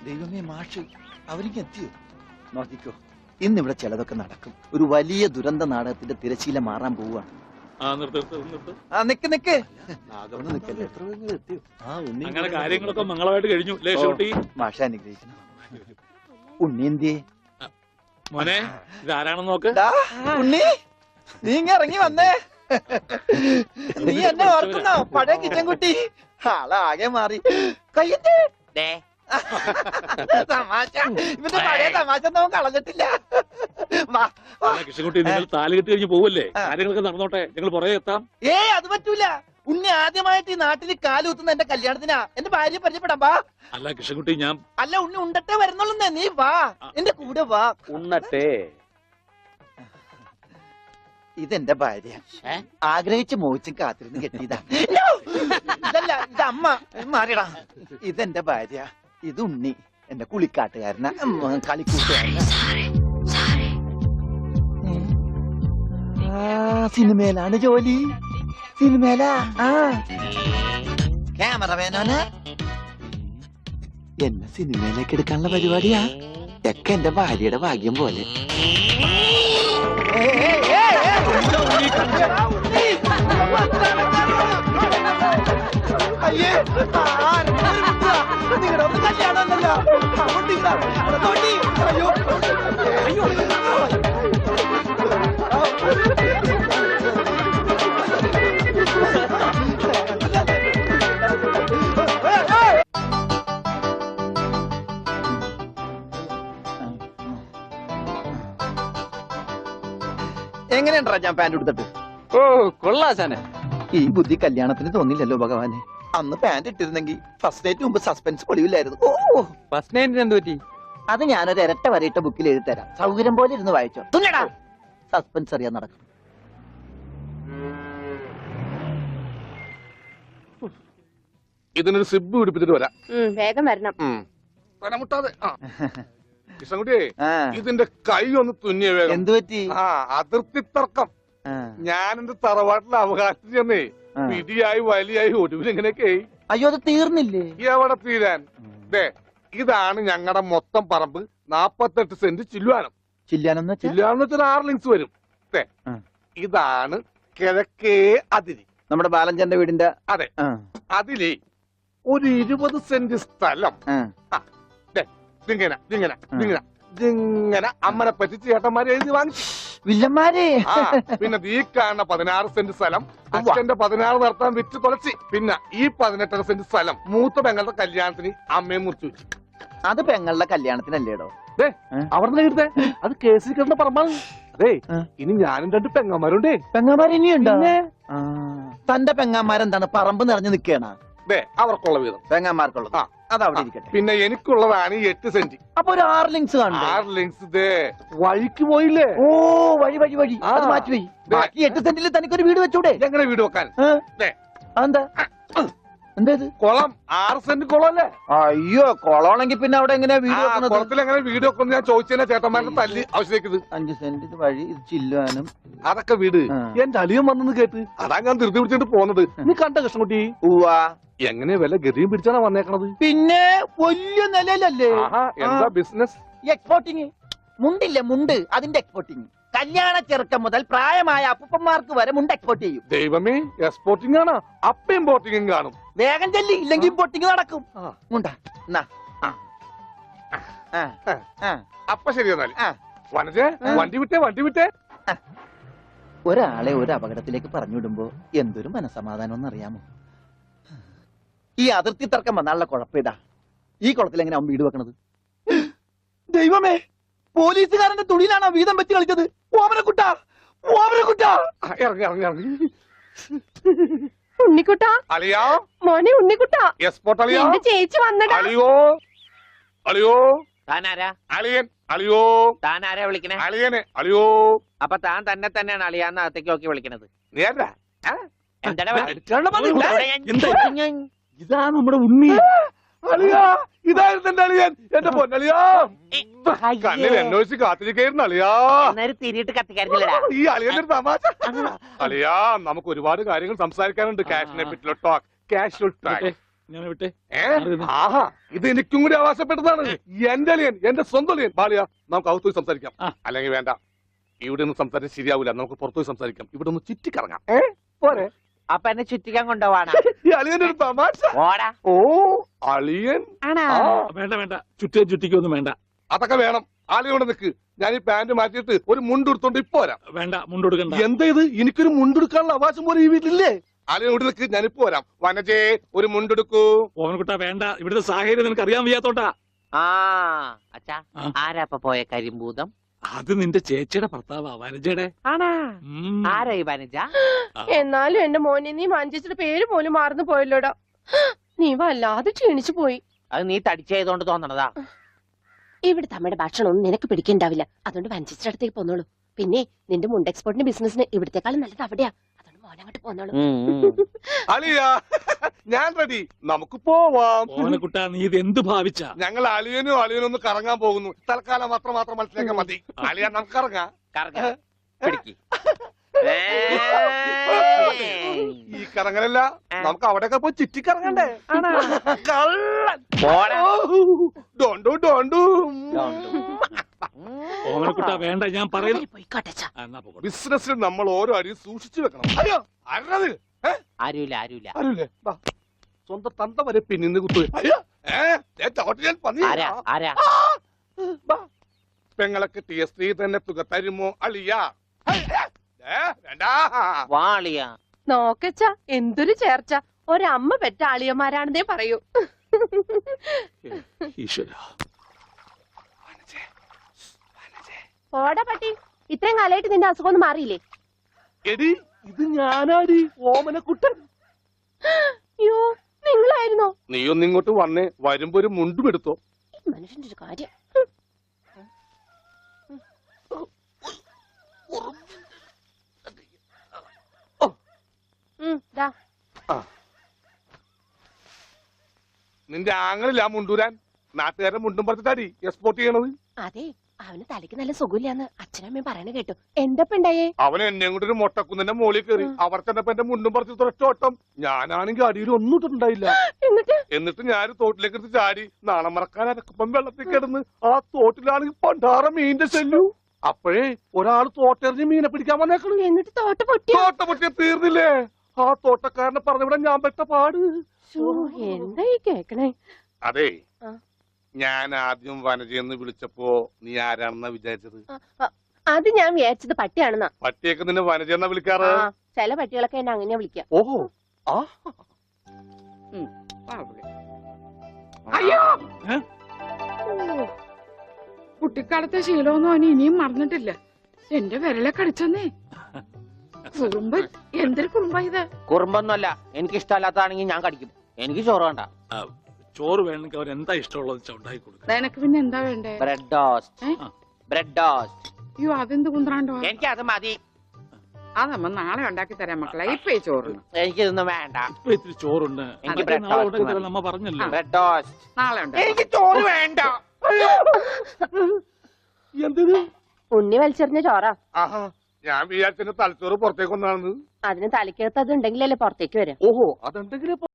ദൈവമേ മാഷ് അവരിക്ക് എത്തിയോ? നോക്കിക്കോ, ഇന്നിവിടെ ചിലതൊക്കെ നടക്കും. ഒരു വലിയ ദുരന്ത നാടകത്തിന്റെ തിരശീല മാറാൻ പോവുകയാണ്. നിക്ക് അങ്ങനെ കാര്യങ്ങളൊക്കെ മംഗളമായിട്ട് കഴിഞ്ഞു. മാഷ അനുഗ്രഹിക്കണം. ഉണ്ണി എന്തിയെ മോനെ? ഇതാരാണെന്ന് നോക്ക്. ഉണ്ണി, നീ ഇറങ്ങി വന്നേ. നീ എന്നെ ഓർക്കുന്നോ? പഴയ കിച്ചൻ കുട്ടി ആളാകെ മാറി. കയ്യത്തെ തമാശ, ഇവന്റെ പഴയ തമാശ ഒന്നും കളഞ്ഞിട്ടില്ല. കൃഷ്ണൻകുട്ടി, നിങ്ങൾ താലി കെട്ടി കഴിഞ്ഞ് പോവല്ലേ? കാര്യങ്ങളൊക്കെ നടന്നോട്ടെ, ഞങ്ങൾ പുറകെ എത്താം. അത് പറ്റൂല. ഉണ്ണി ആദ്യമായിട്ട് ഈ നാട്ടിൽ കാലുകുത്തുന്ന എന്റെ കല്യാണത്തിനാ. എന്റെ ഭാര്യ പരിചയപ്പെടാം. വാ. അല്ല കൃഷ്ണൻകുട്ടി, ഞാൻ അല്ല ഉണ്ണി ഉണ്ടട്ടെ വരുന്നുള്ളൂ. നീ വാ, എന്റെ കൂടെ വാ. ഉണ്ണട്ടെ. ഇതെന്റെ ഭാര്യ. ആഗ്രഹിച്ച് മോഹിച്ചും കാത്തിരുന്ന് കെട്ടിയതാ. ഇതല്ല, ഇത് അമ്മ. മാറിയടാ. ഇതെന്റെ ഭാര്യ. ഇത് ഉണ്ണി, എന്റെ കുളിക്കാട്ടുകാരനാ, കളിക്കൂട്ടുകാരനാ. സിനിമയിലാണ് ജോലി. സിനിമയിലാ. ക്യാമറമാനാണ്. എന്നെ സിനിമയിലേക്ക് എടുക്കാനുള്ള പരിപാടിയാ. ഒക്കെ എന്റെ ഭാര്യയുടെ ഭാഗ്യം പോലെ. അയ്യേ, നിങ്ങളുടെ ഒന്ന് കല്യാണമല്ലോ. അയ്യോ അയ്യോ, എങ്ങനെയുണ്ടാ ഞാൻ പാന്റ് എടുത്തിട്ട്? ഓ കൊള്ളാശാനെ. ഈ ബുദ്ധി കല്യാണത്തിന് തോന്നില്ലല്ലോ ഭഗവാനെ. അന്ന് പാന്റ് ഇട്ടിരുന്നെങ്കിൽ ഫസ്റ്റ് നൈറ്റ് മുമ്പ് സസ്പെൻസ് പൊളിവില്ലായിരുന്നു. ഓ, ഫസ്റ്റ് നൈറ്റിന് എന്ത് പറ്റി? അത് ഞാനൊരു ഇരട്ട വരയിട്ട ബുക്കിൽ എഴുതി തരാം. സൗകര്യം പോലെ ഇരുന്ന് വായിച്ചോ. തുന്നടാ, സസ്പെൻസ് അറിയാൻ നടക്കും. ഇതിനൊരു സിബ് പിടിപ്പിച്ചിട്ട് വരാം. വേഗം വരണം. മുട്ടാതെ. കൃഷ്ണൻകുട്ടിയെ, ഇതിന്റെ കൈ ഒന്ന് തുന്നിയ വേഗം. എന്തു പറ്റി? അതിർത്തി തർക്കം. ഞാൻ എന്റെ തറവാട്ടിലെ അവകാശം ചെന്നേ പിടിയായി വലിയായി ഒടുവിൽ ഇങ്ങനെയൊക്കെ. അയ്യോ, അത് തീർന്നില്ലേ? എവിടെ തീരാൻ? ഇതാണ് ഞങ്ങളുടെ മൊത്തം പറമ്പ്. 48 സെന്റ് ചില്ലുവാനം. ചില്ലാനം ചില്ലുവാനം വെച്ചാൽ 6 ലിങ്സ് വരും. ഇതാണ് കിഴക്കേ അതിരി. നമ്മുടെ ബാലഞ്ചന്റെ വീടിന്റെ. അതെ. അതിലേ ഒരു 20 സെന്റ് സ്ഥലം ഇങ്ങനെ അമ്മനെ പറ്റി ചേട്ടന്മാരെ എഴുതി വാങ്ങിച്ചു. വില്ലന്മാരെ. പിന്നെ ഈ കാണുന്ന 16 സെന്റ് സ്ഥലം അച്ഛന്റെ 16 നടത്താൻ വിറ്റ് തുളച്ചി. പിന്നെ ഈ 18 സെന്റ് സ്ഥലം മൂത്ത പെങ്ങളുടെ കല്യാണത്തിന് അമ്മയെ മുറിച്ചു വെച്ചു. അത് പെങ്ങളുടെ കല്യാണത്തിനല്ലേടോ? അവിടെ കിട്ടേ അത് കേസിൽ കിട്ടുന്ന പറമ്പാണ്. അതെ, ഇനി ഞാനും 2 പെങ്ങന്മാരുണ്ടേ. പെങ്ങന്മാർ ഇനിയുണ്ടോ? തന്റെ പെങ്ങന്മാരെന്താണ് പറമ്പ് നിറഞ്ഞു നിൽക്കണ? അവർക്കുള്ള വീതം പെങ്ങന്മാർക്കുള്ളത് അതവിടെ ഇരിക്കട്ടെ. പിന്നെ എനിക്കുള്ളതാണ് 8 സെന്റ്. അപ്പൊ ഒരു 6 ലിങ്സ് കാണും. 6 ലിങ്സ് വഴിക്ക് പോയില്ലേ? ഓ, വഴി വഴി വഴി അത് മാറ്റി പോയി. ബാക്കി 8 സെന്റിൽ തനിക്കൊരു വീട് വെച്ചൂടെ? എങ്ങനെ വീട് വെക്കാൻ? എന്താ എന്തേത്? കുളം 6 സെന്റ് കുളം അല്ലേ? അയ്യോ, കുളമാണെങ്കിൽ പിന്നെ അവിടെ എങ്ങനെയാ വീട് വെക്കുന്നത്? കുളത്തിൽ എങ്ങനെ വീട് വെക്കുന്നത് ഞാൻ ചോദിച്ചാൽ ചേട്ടന്മാരുടെ തല്ലി ആവശ്യത്തേക്ക്. 5 സെന്റ് ഇത് വഴി, ഇത് ചില്ലുവാനും. അതൊക്കെ വീട്. എന്റെ അളിയൻ വന്നെന്ന് കേട്ട് അതാ ഞാൻ ധൃതി പിടിച്ചിട്ട് പോന്നത്. നീ കണ്ട കൃഷ്ണൻകുട്ടി? എങ്ങനെ വില ഗതിയും പിടിച്ചാണ് വന്നേക്കണത്? പിന്നെ വലിയ നിലയിലല്ലേ? എന്താ ബിസിനസ്? എക്സ്പോർട്ടിങ്. മുണ്ടില്ലേ, മുണ്ട്, അതിന്റെ എക്സ്പോർട്ടിങ്. കല്യാണ ചെറുക്കം മുതൽ പ്രായമായ അപ്പൂപ്പന്മാർക്ക് വരെ മുണ്ട് എക്സ്പോർട്ട് ചെയ്യും. ദൈവമേ, എക്സ്പോർട്ടിംഗ് ആണ്. അപ്പ ഇമ്പോർട്ടിംഗും കാണും. വേഗം ചെല്ലി, ഇല്ലെങ്കിൽ ഇമ്പോർട്ടിംഗ് നടക്കും. അപ്പൊ ശരി എന്നാൽ വനജേ, വണ്ടി വിട്ടേ. ഒരാളെ ഒരു അപകടത്തിലേക്ക് പറഞ്ഞുവിടുമ്പോ എന്തൊരു മനസമാധാനം എന്നറിയാമോ? ഈ അതിർത്തി തർക്കം വന്നാലുള്ള കുഴപ്പമിതാ. ഈ കുളത്തിൽ എങ്ങനെ അവൻ വീട് വെക്കണത്? ദൈവമേ, പോലീസുകാരന്റെ തുണിയിലാണ് വീതം വെച്ച് കളിച്ചത്. ഓമനക്കുട്ട, ഇറങ്ങി. ഉണ്ണിക്കുട്ട, അളിയാ, മോനെ ഉണ്ണിക്കുട്ട. എക്സ്പോർട്ട് അളിയാ. ചേച്ചി വന്നടാ. അളിയോ. താനാരാ? അളിയൻ. അളിയോ. താനാരാ വിളിക്കണേ? അളിയനെ. അളിയോ. അപ്പൊ താൻ തന്നെയാണ് അളിയാന്ന് അകത്തേക്ക് നോക്കി വിളിക്കണത്? നേരാ. ഇതാ നമ്മുടെ ഉണ്ണി. അളിയാ, ഇതായിരുന്നു എന്റെ അളിയൻ. എന്റെ പൊന്നളിയാ, കണ്ണിൽ അന്വേഷിച്ച് കാത്തിരിക്കായിരുന്നു അളിയാ. തിരിയിട്ട് കത്തിക്കാരില്ലടാ ഈ അളിയന്റെ തമാശ. അളിയാ, നമുക്ക് ഒരുപാട് കാര്യങ്ങൾ സംസാരിക്കാനുണ്ട്. കാഷിനെ പറ്റിയുള്ള ടോക്ക്, കാഷ്വൽ ടോക്ക്. ഞാൻ വിട്ടെ ആഹാ ഇത് എനിക്കും കൂടി അവകാശപ്പെട്ടതാണ്. എന്റെ അളിയൻ, എന്റെ സ്വന്തം അളിയൻ. ബാലിയ, നമുക്ക് അകത്ത് പോയി സംസാരിക്കാം. ആ. അല്ലെങ്കിൽ വേണ്ട, ഇവിടെ നിന്ന് സംസാരിച്ച് ശരിയാവില്ല. നമുക്ക് പുറത്തു പോയി സംസാരിക്കാം. ഇവിടെ ഒന്ന് ചുറ്റിക്കറങ്ങാം. പോരെ? അപ്പൊ എന്നെ ചുറ്റിക്കാൻ കൊണ്ടുപോവാണ്. ഈ അളിയന്റെ ഒരു തമാശ. ഓടാ. ഓ അളിയൻ. ആണാ ആ, വേണ്ട വേണ്ട, ചുറ്റിക്കൊന്നും വേണ്ട. അതൊക്കെ വേണം. ആളിയോടെ നിക്ക്. ഞാൻ ഈ പാന്റ് മാറ്റിയിട്ട് ഒരു മുണ്ടെടുത്തോണ്ട് ഇപ്പൊ വരാം. വേണ്ട, മുണ്ടൊടുക്കണ്ട. എന്താ ഇത്? എനിക്കൊരു മുണ്ടെടുക്കാനുള്ള അവകാശം പോലെ ഈ വീട്ടിലില്ലേ? ആലിയോട് നിക്ക്, ഞാനിപ്പോ വരാം. വനജേ, ഒരു മുണ്ടെടുക്കൂ. ഓവൻകുട്ടാ വേണ്ട, ഇവിടുത്തെ സാഹചര്യം നിനക്ക് അറിയാൻ വയ്യാത്തോട്ടാ. ആ അച്ഛാ, ആ. ആരാ ഇപ്പൊ പോയ കരിമ്പൂതം? അത് നിന്റെ ചേച്ചിയുടെ ഭർത്താവാ, വനജയുടെ. ആണാ? ഉം. ആരാ ഈ വനജ? എന്നാലും എന്റെ മോനെ നീ മഞ്ചേച്ചിയുടെ പേര് പോലും മറന്നു പോയല്ലോടാ. നീ വല്ലാതെ ക്ഷീണിച്ചു പോയി. അത് നീ തടിച്ചതുകൊണ്ട് തോന്നണതാ. ഇവിടുത്തെ അമ്മയുടെ ഭക്ഷണം ഒന്നും നിനക്ക് പിടിക്കണ്ടാവില്ല. അതുകൊണ്ട് മഞ്ചേച്ചിയുടെ അടുത്തേക്ക് പോന്നോളൂ. പിന്നെ നിന്റെ മുണ്ട് എക്സ്പോർട്ടിന്റെ ബിസിനസിന് ഇവിടത്തെക്കാളും നല്ലത് അവിടെയാ. അതുകൊണ്ട് മോനങ്ങോട്ട് പോന്നോളൂ. അളിയ, ഞാൻ റെഡി. നമുക്ക് പോവാം. ഓവനക്കുട്ടാ, നീ ഇത് എന്ത് ഭാവിച്ച? ഞങ്ങൾ അളിയനും ഒന്ന് കറങ്ങാൻ പോകുന്നു. തൽക്കാലം മാത്രം മനസ്സിലാക്കാൻ മതി. അളിയ, നമുക്ക് ഇറങ്ങാം. കറങ്ങ പിടിക്ക്. ഈ കറങ്ങലല്ല, നമുക്ക് അവിടെയൊക്കെ പോയി ചുറ്റിക്കറങ്ങണ്ടേ? കള്ളൻ. പോടാ. ഡോണ്ടു ഡോണ്ടു. ഓവനക്കുട്ടാ വേണ്ട, ഞാൻ പറയുന്നു. അവര് പോയിക്കോട്ടെച്ചാ. എന്നാ പോകട്ടെ. ബിസിനസ്സിൽ നമ്മൾ ഓരോ അടിയും സൂക്ഷിച്ചു വെക്കണം. അയ്യോ, അരണത് ആരുമില്ല ആരുമില്ല. ആരുല്ലേ? ദാ, സ്വന്തം തന്ത വരെ പിന്നിന്ന് കുത്തു. അയ്യോ, ചവിട്ടി ഞാൻ പന്നി. ആരാ ആരാ? പെങ്ങളൊക്കെ ടി എസ് തന്നെ തുക തരുമോ അളിയ? വേണ്ട. വാളിയ. നോക്കച്ചാ, എന്തൊരു ചേർച്ച. ഒരമ്മ പെറ്റ ആളിയന്മാരാണെന്നേ പറയൂ. ഈശ്വര, ഓടാ പട്ടി, ഇത്രയും കാലമായിട്ട് നിന്റെ അസുഖം ഒന്നും മാറിയില്ലേ? എടി, ഇത് ഞാനാടി, ഓമനക്കുട്ടൻ. അയ്യോ, നിങ്ങളായിരുന്നോ? നീ ഒന്നിങ്ങോട്ട് വന്നേ. വരുമ്പോ ഒരു മുണ്ടും എടുത്തോ. ഈ മനുഷ്യന്റെ ഒരു കാര്യം. ദാ. നിന്റെ ആങ്ങളില്ല മുണ്ടൂരാൻ. നാട്ടുകാരെ മുണ്ടും പറിച്ചിട്ടാടി എക്സ്പോർട്ട് ചെയ്യണത്. അതെ, അവന് തലയ്ക്ക് നല്ല സുഖമില്ലാന്ന് അച്ഛനമ്മയും പറയണ കേട്ടു. എന്തപ്പ ഉണ്ടായേ? അവൻ എന്നെ കൊണ്ട് ഒരു മൊട്ടക്കുന്നിന്റെ മോളിൽ കയറി. അവർ ചെന്നപ്പോ എന്റെ മുണ്ടും പറിച്ച് ഒറ്റ ഓട്ടം. ഞാനാണെങ്കിൽ അടിയിൽ ഒന്നും ഇട്ടിട്ടുണ്ടായില്ല. എന്നിട്ട് ഞാൻ തോട്ടിലേക്ക് എടുത്ത് ചാടി. നാണം മറക്കാൻ അരക്കപ്പം വെള്ളത്തിൽ കിടന്ന് ആ തോട്ടിലാണെങ്കിൽ പണ്ടാറ മീനിന്റെ ചെല്ലു. അപ്പോഴേ ഒരാൾ തോട്ടെറിഞ്ഞ് മീനെ പിടിക്കാൻ വന്നേക്കണു. എന്നിട്ട് തോട്ട പൊട്ടി. തോട്ട പൊട്ടിയ തീർന്നില്ലേ? ആ തോട്ടക്കാരനെ പറഞ്ഞവിടെ ഞാൻ പെട്ട പാട്. എന്താ ഈ കേക്കണേ? അതെ, ആ. ഞാൻ ആദ്യം വനജയെന്ന് വിളിച്ചപ്പോ നീ ആരാണെന്നാ വിചാരിച്ചത്? അത് ഞാൻ വിചാരിച്ചത് പട്ടിയാണെന്നാ. പട്ടിയൊക്കെ നിന്നെ വനജയെന്നാ വിളിക്കാറ്? ചില പട്ടികളൊക്കെ എന്നെ അങ്ങനെയാ വിളിക്കാം. ഓഹോ, ആ. അയ്യോ, കുട്ടിക്കാലത്തെ ശീലമൊന്നും അവന് ഇനിയും മറന്നിട്ടില്ല. എന്റെ വിരലെ കടിച്ചെന്നേ. കുറുമ്പ്, എന്തൊരു കുറുമ്പ ഇത്? കുറുമ്പൊന്നുമല്ല, എനിക്ക് ഇഷ്ടമല്ലാത്തതാണെങ്കിൽ ഞാൻ കടിക്കും. എനിക്ക് ചോറ് വേണ്ട. ചോറ് വേണമെങ്കിൽ അവർ എന്താ ഇഷ്ടമുള്ളത് വെച്ചാൽ ഉണ്ടാക്കി കൊടുക്കുക. നിനക്ക് പിന്നെ എന്താ വേണ്ടേ? Bread toast. Bread toast. അയ്യോ, അതെന്ത് കുന്ത്രാണ്ടോ? എനിക്ക് അത് മതി. അതമ്മ നാളെ ഉണ്ടാക്കി തരാം മക്കളെ. ഇപ്പൊ ഈ ചോറിന് എനിക്കിതൊന്നും വേണ്ട. ഇപ്പൊ ഇത്തിരി ചോറുണ്ട്. എനിക്ക് അതൊക്കെ bread നാളെ toast ഉണ്ടാക്കി തരാം, മതി. നമ്മ പറഞ്ഞല്ലോ. Bread toast. നാളെ ഉണ്ടാക്കി. എനിക്ക് ചോറ് വേണ്ട. എന്തിന്? ഉണ്ണി വലിച്ചെറിഞ്ഞ ചോറാ. ആഹാ, ഞാൻ വിചാരിച്ചെന്റെ തലച്ചോറ് പുറത്തേക്ക് ഒന്നാണെന്ന്. അതിന് തലയ്ക്കകത്ത് അത് ഉണ്ടെങ്കിലല്ലേ പുറത്തേക്ക് വരാം. ഓഹോ, അതുണ്ടെങ്കിലേ